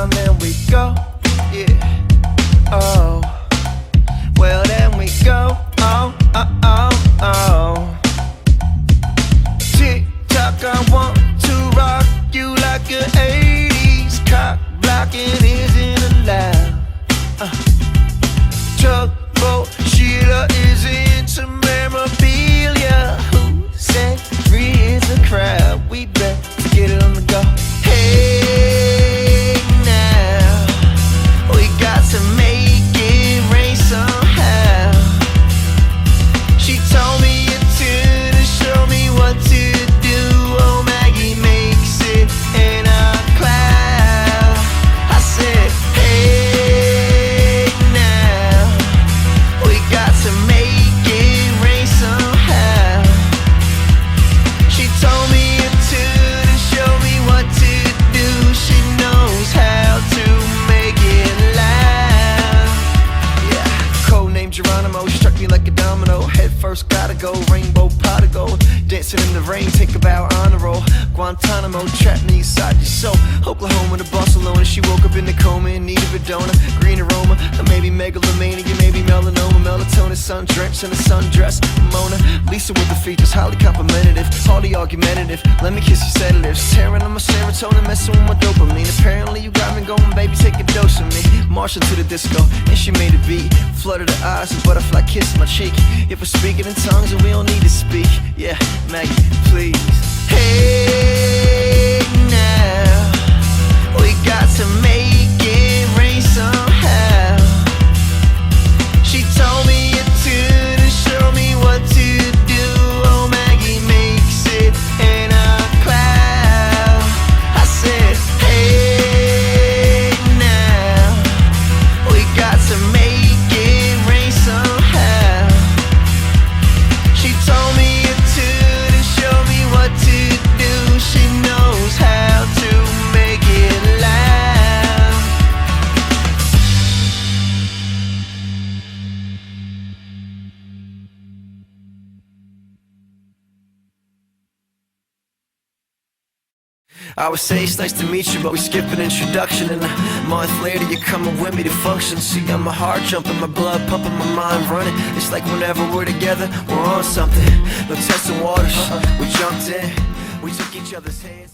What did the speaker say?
down, then we go. Yeah. Oh. Well, then we go. Oh, oh, oh, oh. Tick tock, I want to rock you like an 80s. Cock blocking isn't allowed. Tugboat Sheila is into memorabilia. Who said free is a crowd? We better get it on the go. Hey, now we got to make it rain somehow. She told me a tune to show me what to do. Oh, Maggie makes it in a cloud. I said, hey, now we got to make it rain somehow. She told me a tune to show me what to do. She knows how to make it loud. Yeah, code name Geronimo struck me like a domino. Head first gotta go, rainbow pot of gold. Dancing in the rain, take a bow on a roll. Guantanamo, trap me inside your soul. Oklahoma to Barcelona, she woke up in the coma in need of a donor. Green aroma, or maybe megalomania, maybe melanoma. Melatonin, sun drenched in a sundress. Mona Lisa with the features, highly complimentary, hardly argumentative. Let me kiss your sedatives, tearing on my serotonin, messing with my dopamine. Apparently you got me going, baby, take a dose of me. Marching to the disco, and she made a beat. Flooded her eyes, a butterfly kissed my cheek. If we're speaking in tongues and we don't need to speak, yeah, Maggie, please. Hey, now we got to make it rain somehow. She told me a tune to show me what to do. Oh, Maggie makes it in a cloud. I said, hey, now we got to make it rain somehow. She told me a tune to show me what to do. She knows how to make it loud. I would say it's nice to meet you, but we skip an introduction. And a month later you're coming with me to function. See, I'm my heart jumping, my blood pumping, my mind running. It's like whenever we're together, we're on something. No testing waters, we jumped in, we took each other's hands.